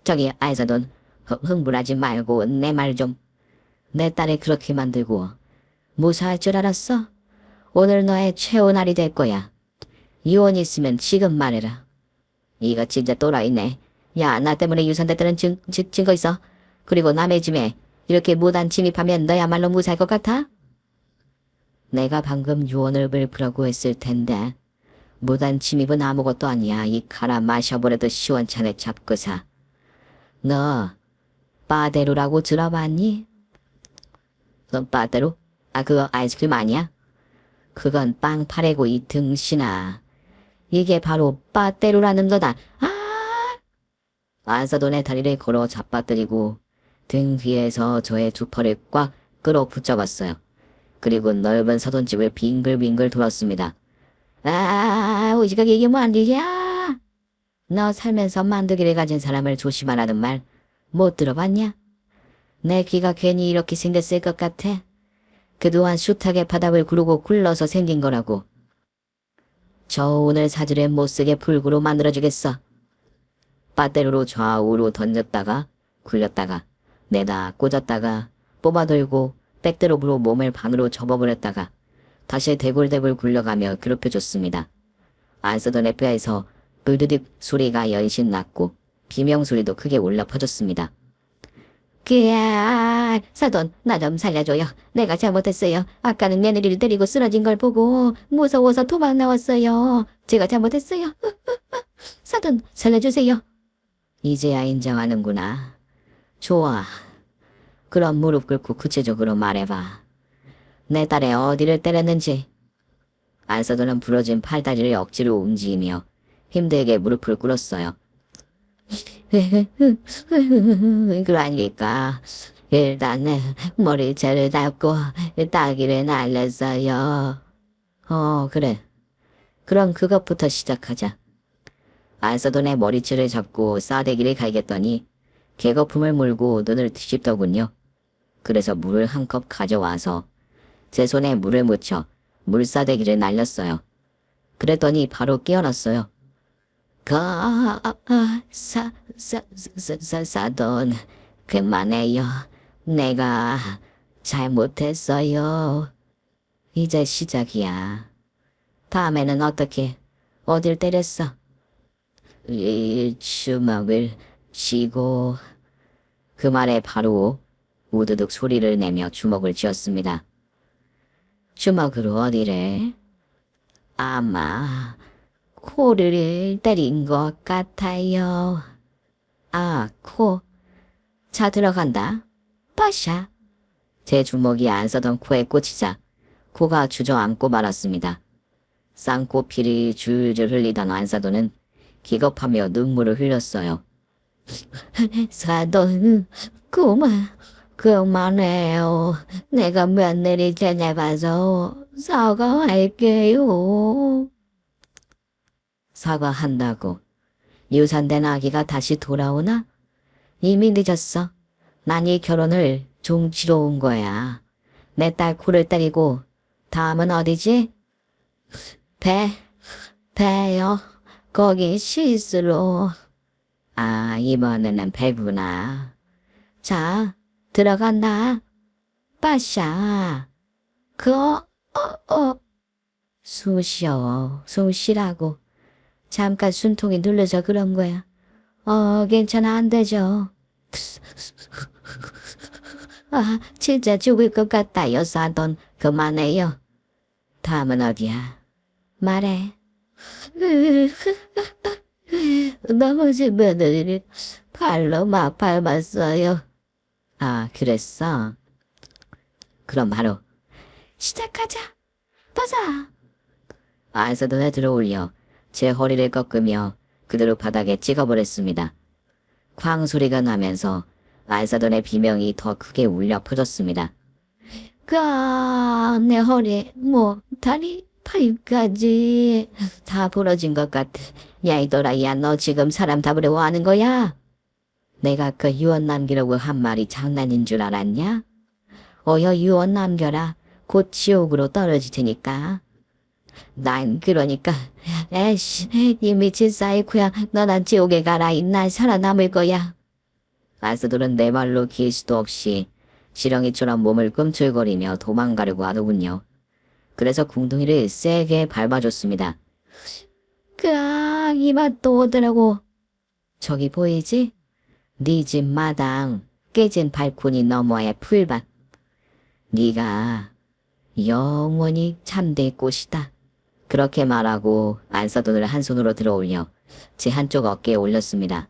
저기 아이사돈 흥분하지 말고 내 말 좀. 내 딸을 그렇게 만들고 무사할 줄 알았어? 오늘 너의 최후 날이 될 거야. 이혼 있으면 지금 말해라. 이거 진짜 또라이네. 야, 나 때문에 유산됐다는 증거 있어? 그리고 남의 집에 이렇게 무단 침입하면 너야말로 무사할 것 같아? 내가 방금 유언을 베푸라고 했을 텐데 무단 침입은 아무것도 아니야. 이 갈아 마셔버려도 시원찮을 잡그사. 너 빠데로라고 들어봤니? 빠데로? 아 그거 아이스크림 아니야? 그건 빵 파래고 이 등신아. 이게 바로 빠데로라는 거다. 아! 안사돈의 다리를 걸어 잡아뜨리고 등 뒤에서 저의 두 팔을 꽉 끌어 붙잡았어요. 그리고 넓은 서돈집을 빙글빙글 돌았습니다. 오지가 이게 뭐 안 되냐? 너 살면서 만두기를 가진 사람을 조심하라는 말 못 들어봤냐? 내 귀가 괜히 이렇게 생겼을 것 같아. 그동안 숱하게 바닥을 구르고 굴러서 생긴 거라고. 저 오늘 사지를 못쓰게 불구로 만들어주겠어. 빠떼로로 좌우로 던졌다가 굴렸다가 내다 꽂았다가 뽑아들고 백대로으로 몸을 반으로 접어버렸다가 다시 대굴대굴 굴려가며 괴롭혀줬습니다. 안 쓰던 뼈에서 으드득 소리가 연신 났고 비명소리도 크게 울려 퍼졌습니다. 그야 사돈 나 좀 살려줘요. 내가 잘못했어요. 아까는 며느리를 때리고 쓰러진 걸 보고 무서워서 도망 나왔어요. 제가 잘못했어요. 사돈 살려주세요. 이제야 인정하는구나. 좋아. 그럼 무릎 꿇고 구체적으로 말해봐. 내 딸의 어디를 때렸는지. 안사돈은 부러진 팔다리를 억지로 움직이며 힘들게 무릎을 꿇었어요. 그러니까 일단은 머리채를 잡고 따기를 날렸어요. 그래. 그럼 그것부터 시작하자. 안사돈의 머리채를 잡고 싸대기를 갈겼더니 개거품을 물고 눈을 뒤집더군요. 그래서 물을 한 컵 가져와서 제 손에 물을 묻혀 물싸대기를 날렸어요. 그랬더니 바로 깨어났어요. 사돈, 그만해요. 내가 잘못했어요. 이제 시작이야. 다음에는 어떻게, 어딜 때렸어? 이 주먹을 쥐고. 그 말에 바로 우드득 소리를 내며 주먹을 쥐었습니다. 주먹으로 어디를? 아마 코를 때린 것 같아요. 아, 코. 자, 들어간다. 빠샤. 제 주먹이 안 서던 코에 꽂히자 코가 주저앉고 말았습니다. 쌍코피를 줄줄 흘리던 안사돈은 기겁하며 눈물을 흘렸어요. 사돈, 그만해요. 내가 며느리 되냐봐서 사과할게요. 사과한다고 유산된 아기가 다시 돌아오나? 이미 늦었어. 난 이 결혼을 종치러 온 거야. 내 딸 코를 때리고 다음은 어디지? 배, 배요. 거기 실수로. 아, 이번에는 배구나. 자, 들어간다. 빠샤. 숨 쉬어. 숨 쉬라고. 잠깐 숨통이 눌러서 그런 거야. 괜찮아, 안 되죠. 아, 진짜 죽을 것 같아요, 사돈. 그만해요. 다음은 어디야? 말해. 넘어진 며느리를 발로 막 밟았어요. 아, 그랬어? 그럼 바로 시작하자. 보자. 안에서 눈에 들어올려 제 허리를 꺾으며 그대로 바닥에 찍어버렸습니다. 쾅 소리가 나면서 안사돈의 비명이 더 크게 울려 퍼졌습니다. 내 허리, 다리, 팔까지 다 부러진 것 같아. 야, 이 또라이야, 너 지금 사람 잡으려고 하는 거야? 내가 그 유언 남기려고 한 말이 장난인 줄 알았냐? 어여 유언 남겨라. 곧 지옥으로 떨어질 테니까. 난 그러니까 에이씨, 이 미친 사이코야. 너난 지옥에 가라. 난 살아남을 거야. 안사돈은 내 말로 기일 수도 없이 지렁이처럼 몸을 꿈틀거리며 도망가려고 하더군요. 그래서 궁둥이를 세게 밟아줬습니다. 이맛 또 오더라고. 저기 보이지? 네 집 마당 깨진 발코니 너머의 풀밭. 네가 영원히 잠들 곳이다. 그렇게 말하고 안사돈을 한 손으로 들어올려 제 한쪽 어깨에 올렸습니다.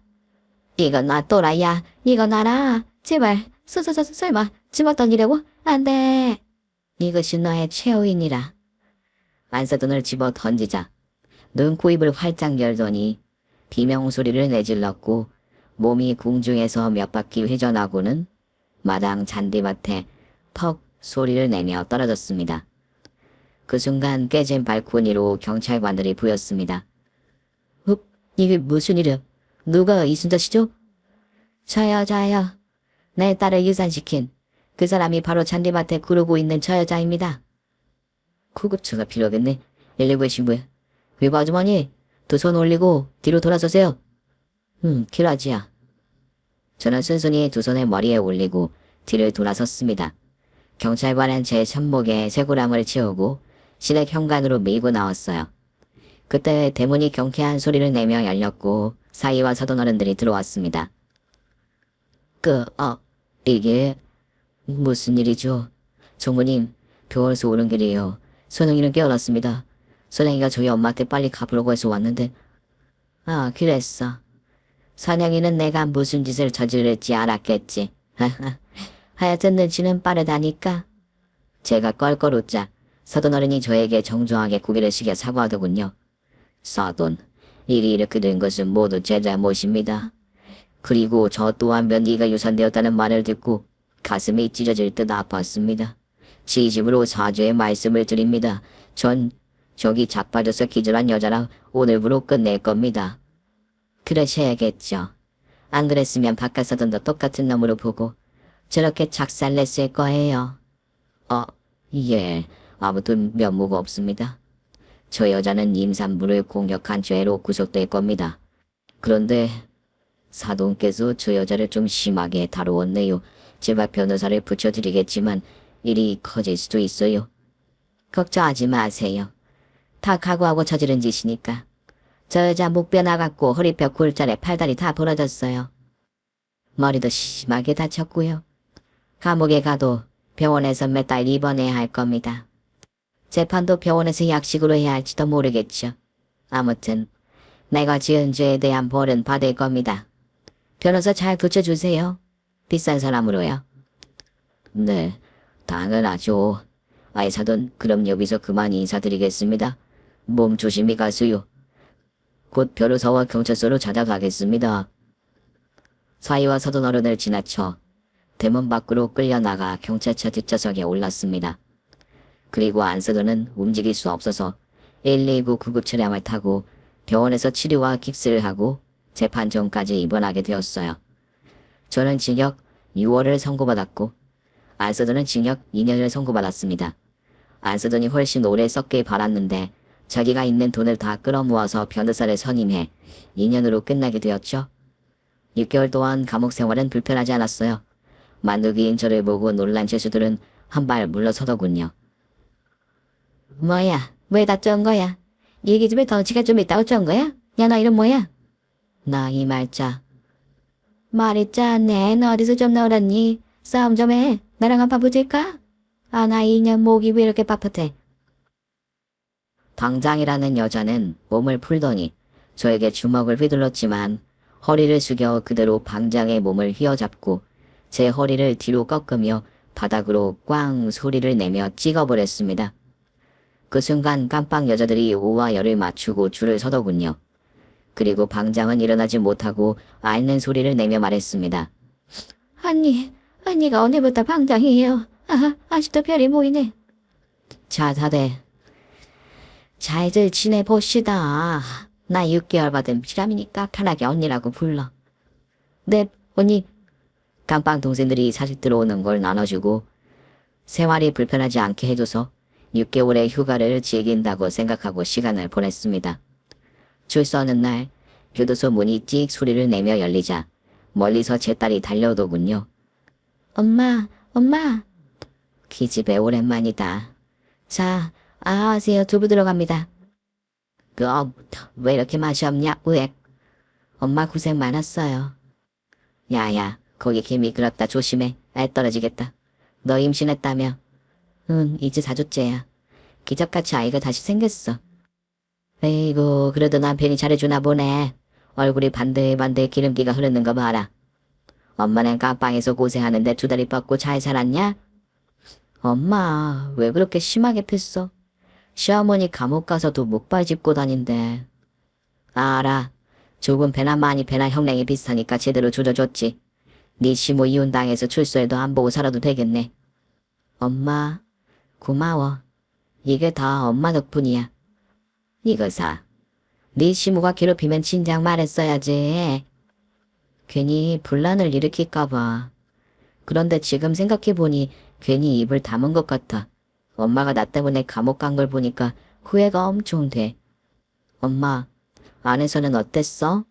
이거 놔, 또라이야. 이거 놔라. 제발. 설마 집어던지려고? 안 돼. 이것이 너의 최후이니라. 안사돈을 집어 던지자 눈, 코, 입을 활짝 열더니 비명소리를 내질렀고 몸이 궁중에서 몇 바퀴 회전하고는 마당 잔디밭에 퍽 소리를 내며 떨어졌습니다. 그 순간 깨진 발코니로 경찰관들이 보였습니다. 이게 무슨 일이야? 누가 이순자시죠? 저 여자요. 내 딸을 유산시킨 그 사람이 바로 잔디밭에 구르고 있는 저 여자입니다. 구급차가 필요하겠네. 119에 신고해. 외부 아주머니, 두 손 올리고 뒤로 돌아서세요. 필요하지야. 저는 순순히 두 손을 머리에 올리고 뒤를 돌아섰습니다. 경찰관은 제 손목에 쇠고랑을 채우고 시댁 현관으로 밀고 나왔어요. 그때 대문이 경쾌한 소리를 내며 열렸고 사이와 사돈 어른들이 들어왔습니다. 이게 무슨 일이죠? 종무님, 병원에서 오는 길이에요. 선영이는 깨어났습니다. 선영이가 저희 엄마한테 빨리 가보려고 해서 왔는데. 아, 그랬어. 선영이는 내가 무슨 짓을 저질렀지 알았겠지. 하여튼 눈치는 빠르다니까. 제가 껄껄 웃자 사돈 어른이 저에게 정중하게 고개를 숙여 사과하더군요. 사돈, 일이 이렇게 된 것은 모두 제 잘못입니다. 그리고 저 또한 며느리가 유산되었다는 말을 듣고 가슴이 찢어질 듯 아팠습니다. 진심으로 사죄의 말씀을 드립니다. 전 저기 자빠져서 기절한 여자랑 오늘부로 끝낼 겁니다. 그러셔야겠죠. 안 그랬으면 바깥 사돈도 똑같은 놈으로 보고 저렇게 작살냈을 거예요. 예, 아무튼 면모가 없습니다. 저 여자는 임산부를 공격한 죄로 구속될 겁니다. 그런데 사돈께서 저 여자를 좀 심하게 다루었네요. 제가 변호사를 붙여드리겠지만 일이 커질 수도 있어요. 걱정하지 마세요. 다 각오하고 저지른 짓이니까. 저 여자 목뼈 나갔고 허리뼈 골절에 팔다리 다 부러졌어요. 머리도 심하게 다쳤고요. 감옥에 가도 병원에서 몇 달 입원해야 할 겁니다. 재판도 병원에서 약식으로 해야 할지도 모르겠죠. 아무튼 내가 지은 죄에 대한 벌은 받을 겁니다. 변호사 잘 붙여주세요. 비싼 사람으로요. 네, 당연하죠. 아이 사돈, 그럼 여기서 그만 인사드리겠습니다. 몸 조심히 가세요. 곧 변호사와 경찰서로 찾아가겠습니다. 사이와 서던 어른을 지나쳐 대문 밖으로 끌려나가 경찰차 뒷좌석에 올랐습니다. 그리고 안서던은 움직일 수 없어서 119 구급 차량을 타고 병원에서 치료와 깁스를 하고 재판 전까지 입원하게 되었어요. 저는 징역 6월을 선고받았고 안서던은 징역 2년을 선고받았습니다. 안서던이 훨씬 오래 썩길 바랐는데 자기가 있는 돈을 다 끌어모아서 변호사를 선임해 2년으로 끝나게 되었죠. 6개월 동안 감옥 생활은 불편하지 않았어요. 만두기인 저를 보고 놀란 죄수들은 한 발 물러서더군요. 뭐야? 왜 다 쩐 거야? 이 기집애 덩치가 좀 있다고 쩐 거야? 야, 너 이름 뭐야? 나 이 말자. 말이 짰네. 너 어디서 좀 나오랬니? 싸움 좀 해. 나랑 한판 붙을까? 아, 나 2년 목이 왜 이렇게 빳빳해? 당장이라는 여자는 몸을 풀더니 저에게 주먹을 휘둘렀지만 허리를 숙여 그대로 방장의 몸을 휘어잡고 제 허리를 뒤로 꺾으며 바닥으로 꽝 소리를 내며 찍어버렸습니다. 그 순간 깜빡 여자들이 오와 열을 맞추고 줄을 서더군요. 그리고 방장은 일어나지 못하고 앓는 소리를 내며 말했습니다. 언니가 오늘부터 방장이에요. 아직도 별이 보이네. 자, 다들 잘들 지내봅시다. 나 6개월 받은 피람이니까 편하게 언니라고 불러. 네, 언니. 깜빵 동생들이 사직 들어오는 걸 나눠주고 생활이 불편하지 않게 해줘서 6개월의 휴가를 즐긴다고 생각하고 시간을 보냈습니다. 줄 서는 날 교도소 문이 찍 소리를 내며 열리자 멀리서 제 딸이 달려오더군요. 엄마. 기집애 오랜만이다. 자, 안녕하세요. 두부 들어갑니다. 왜 이렇게 맛이 없냐, 으액. 엄마 고생 많았어요. 야야, 거기 개 미끄럽다. 조심해. 알 떨어지겠다. 너 임신했다며? 응, 이제 4주째야. 기적같이 아이가 다시 생겼어. 에이구, 그래도 남편이 잘해주나 보네. 얼굴이 반들반들 기름기가 흐르는 거 봐라. 엄마는 깜빵에서 고생하는데 2다리 뻗고 잘 살았냐? 엄마, 왜 그렇게 심하게 폈어? 시어머니 감옥 가서도 목발 짚고 다닌대. 알아. 조금 배나 많이 배나 형량이 비슷하니까 제대로 조져줬지. 네 시모 이혼당해서 출소해도 안 보고 살아도 되겠네. 엄마, 고마워. 이게 다 엄마 덕분이야. 이거사. 네 시모가 괴롭히면 진작 말했어야지. 괜히 분란을 일으킬까봐. 그런데 지금 생각해보니 괜히 입을 다문 것 같아. 엄마가 나 때문에 감옥 간 걸 보니까 후회가 엄청 돼. 엄마, 안에서는 어땠어?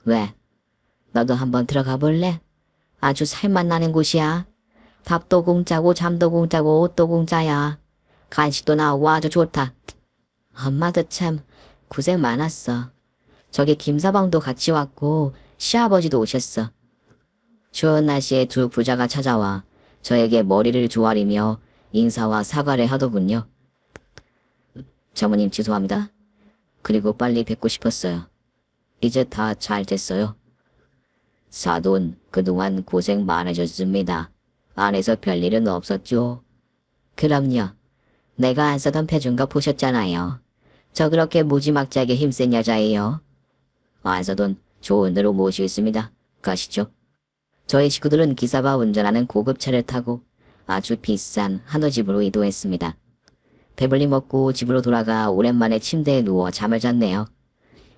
왜? 너도 한번 들어가 볼래? 아주 살맛 나는 곳이야. 밥도 공짜고 잠도 공짜고 옷도 공짜야. 간식도 나오고 아주 좋다. 엄마도 참 고생 많았어. 저기 김서방도 같이 왔고 시아버지도 오셨어. 추운 날씨에 2 부자가 찾아와 저에게 머리를 조아리며 인사와 사과를 하더군요. 장모님 죄송합니다. 그리고 빨리 뵙고 싶었어요. 이제 다 잘 됐어요. 사돈 그동안 고생 많으셨습니다. 안에서 별일은 없었죠? 그럼요. 내가 안 쓰던 패준 거 보셨잖아요. 저 그렇게 무지막지하게 힘센 여자예요. 안 써돈 좋은 데로 모시겠습니다. 가시죠. 저희 식구들은 기사가 운전하는 고급차를 타고 아주 비싼 한우집으로 이동했습니다. 배불리 먹고 집으로 돌아가 오랜만에 침대에 누워 잠을 잤네요.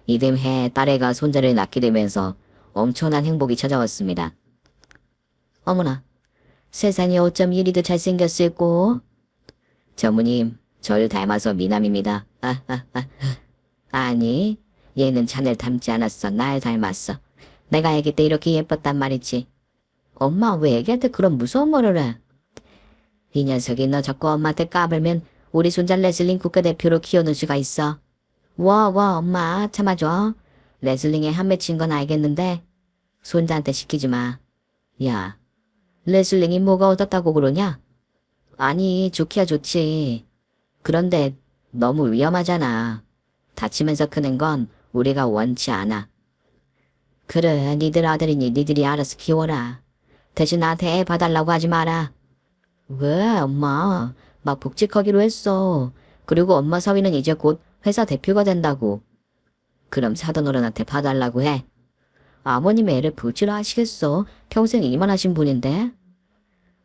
이듬해 딸애가 손자를 낳게 되면서 엄청난 행복이 찾아왔습니다. 어머나, 세상에 어쩜 이리도 잘생겼을꼬? 전무님, 절 닮아서 미남입니다. 아니, 얘는 자넬 닮지 않았어. 날 닮았어. 내가 아기 때 이렇게 예뻤단 말이지. 엄마 왜 애기한테 그런 무서운 말을 해? 이 녀석이 너 자꾸 엄마한테 까불면 우리 손자 레슬링 국가대표로 키워놓을 수가 있어. 와 엄마 참아줘. 레슬링에 한 맺힌 건 알겠는데 손자한테 시키지 마. 야, 레슬링이 뭐가 어떻다고 그러냐? 아니 좋기야 좋지. 그런데 너무 위험하잖아. 다치면서 크는 건 우리가 원치 않아. 그래, 니들 아들이니 니들이 알아서 키워라. 대신 나한테 애 봐달라고 하지 마라. 왜 엄마 막 복직하기로 했어. 그리고 엄마 사위는 이제 곧 회사 대표가 된다고. 그럼 사돈 어른한테 봐달라고 해. 아버님 애를 부지라 하시겠어. 평생 일만 하신 분인데.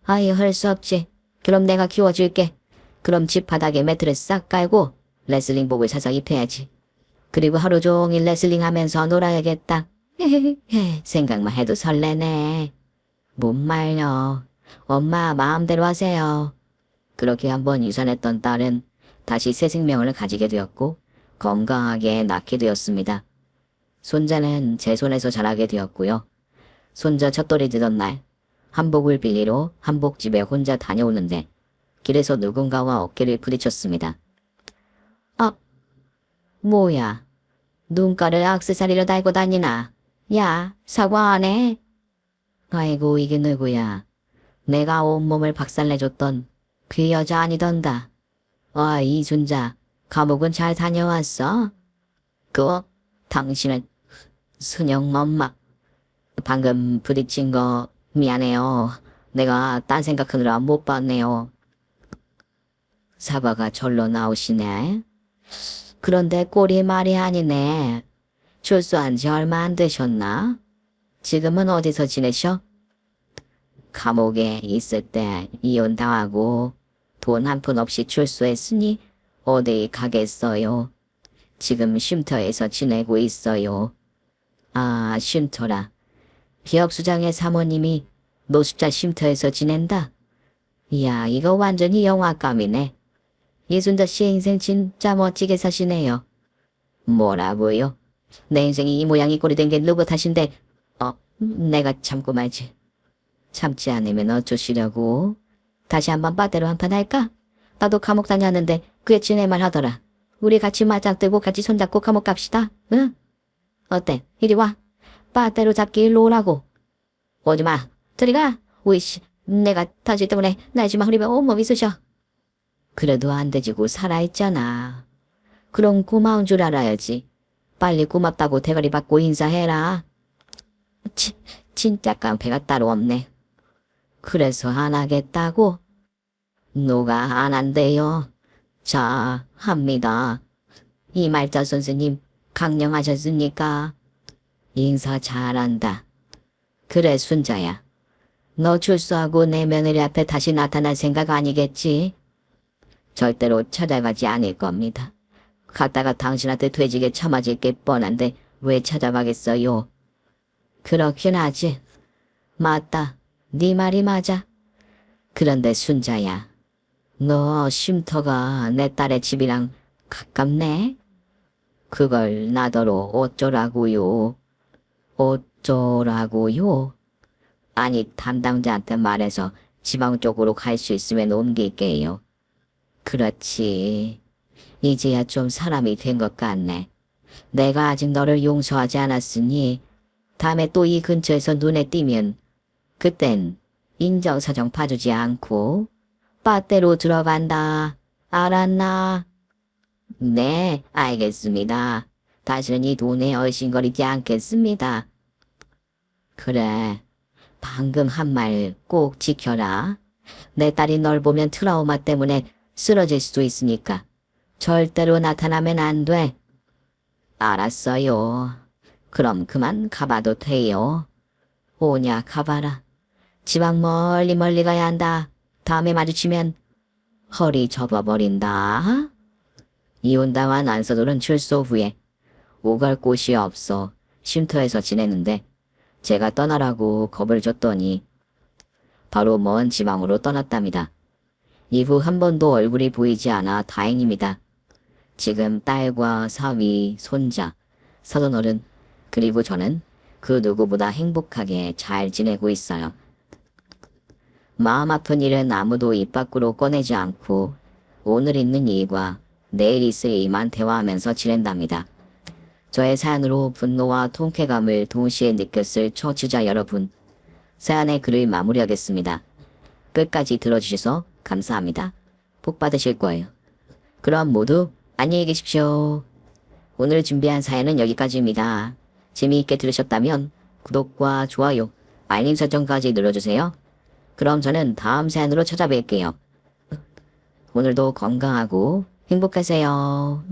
아이, 할 수 없지. 그럼 내가 키워줄게. 그럼 집 바닥에 매트를 싹 깔고 레슬링복을 사서 입혀야지. 그리고 하루 종일 레슬링 하면서 놀아야겠다. 생각만 해도 설레네. 못 말려. 엄마 마음대로 하세요. 그렇게 한번 유산했던 딸은 다시 새 생명을 가지게 되었고 건강하게 낳게 되었습니다. 손자는 제 손에서 자라게 되었고요. 손자 첫돌이 되던 날 한복을 빌리러 한복집에 혼자 다녀오는데 길에서 누군가와 어깨를 부딪혔습니다. 아, 뭐야. 눈가를 액세서리로 달고 다니나. 야, 사과 안 해? 아이고, 이게 누구야. 내가 온몸을 박살내줬던 그 여자 아니던다. 이순자, 감옥은 잘 다녀왔어? 당신은 순영 엄마. 방금 부딪힌 거 미안해요. 내가 딴 생각하느라 못 봤네요. 사과가 절로 나오시네. 그런데 꼴이 말이 아니네. 출소한 지 얼마 안 되셨나? 지금은 어디서 지내셔? 감옥에 있을 때 이혼당하고 돈 한 푼 없이 출소했으니 어디 가겠어요. 지금 쉼터에서 지내고 있어요. 아, 쉼터라. 기업수장의 사모님이 노숙자 쉼터에서 지낸다. 이야, 이거 완전히 영화감이네. 이순자 씨의 인생 진짜 멋지게 사시네요. 뭐라고요? 내 인생이 이 모양이 꼴이 된 게 누구 탓인데, 내가 참고 말지. 참지 않으면 어쩌시려고? 다시 한번 빠떼로 한판 할까? 나도 감옥 다녔는데 그게 지내 말 하더라. 우리 같이 맞짱뜨고 같이 손잡고 감옥 갑시다. 응? 어때? 이리 와. 빠떼로 잡기 일로 오라고. 오지마. 저리 가. 오이씨. 내가 다시 때문에 날지마 흐리면 온몸이 쑤셔. 그래도 안 되지고 살아있잖아. 그럼 고마운 줄 알아야지. 빨리 고맙다고 대가리 받고 인사해라. 진짜 깡패가 따로 없네. 그래서 안 하겠다고? 누가 안 한대요? 자, 합니다. 이 말자 선생님 강령하셨으니까. 인사 잘한다. 그래, 순자야. 너 출소하고 내 며느리 앞에 다시 나타날 생각 아니겠지? 절대로 찾아가지 않을 겁니다. 갔다가 당신한테 돼지게 처맞을 게 뻔한데 왜 찾아가겠어요? 그렇긴 하지. 맞다. 네 말이 맞아. 그런데 순자야. 너 쉼터가 내 딸의 집이랑 가깝네? 그걸 나더러 어쩌라고요? 어쩌라고요? 아니, 담당자한테 말해서 지방 쪽으로 갈 수 있으면 옮길게요. 그렇지. 이제야 좀 사람이 된 것 같네. 내가 아직 너를 용서하지 않았으니 다음에 또 이 근처에서 눈에 띄면 그땐 인정사정 봐주지 않고 빠떼로 들어간다. 알았나? 네, 알겠습니다. 다시는 이 돈에 얼씬거리지 않겠습니다. 그래, 방금 한 말 꼭 지켜라. 내 딸이 널 보면 트라우마 때문에 쓰러질 수도 있으니까 절대로 나타나면 안 돼. 알았어요. 그럼 그만 가봐도 돼요. 오냐, 가봐라. 지방 멀리 멀리 가야 한다. 다음에 마주치면 허리 접어버린다. 이혼당한 안서돌은 출소 후에 오갈 곳이 없어 쉼터에서 지내는데 제가 떠나라고 겁을 줬더니 바로 먼 지방으로 떠났답니다. 이후 한 번도 얼굴이 보이지 않아 다행입니다. 지금 딸과 사위, 손자, 서른어른 그리고 저는 그 누구보다 행복하게 잘 지내고 있어요. 마음 아픈 일은 아무도 입 밖으로 꺼내지 않고 오늘 있는 일과 내일 있을 일만 대화하면서 지낸답니다. 저의 사연으로 분노와 통쾌감을 동시에 느꼈을 청취자 여러분, 사연의 글을 마무리하겠습니다. 끝까지 들어주셔서 감사합니다. 복 받으실 거예요. 그럼 모두 안녕히 계십시오. 오늘 준비한 사연은 여기까지입니다. 재미있게 들으셨다면 구독과 좋아요, 알림 설정까지 눌러주세요. 그럼 저는 다음 사연으로 찾아뵐게요. 오늘도 건강하고 행복하세요.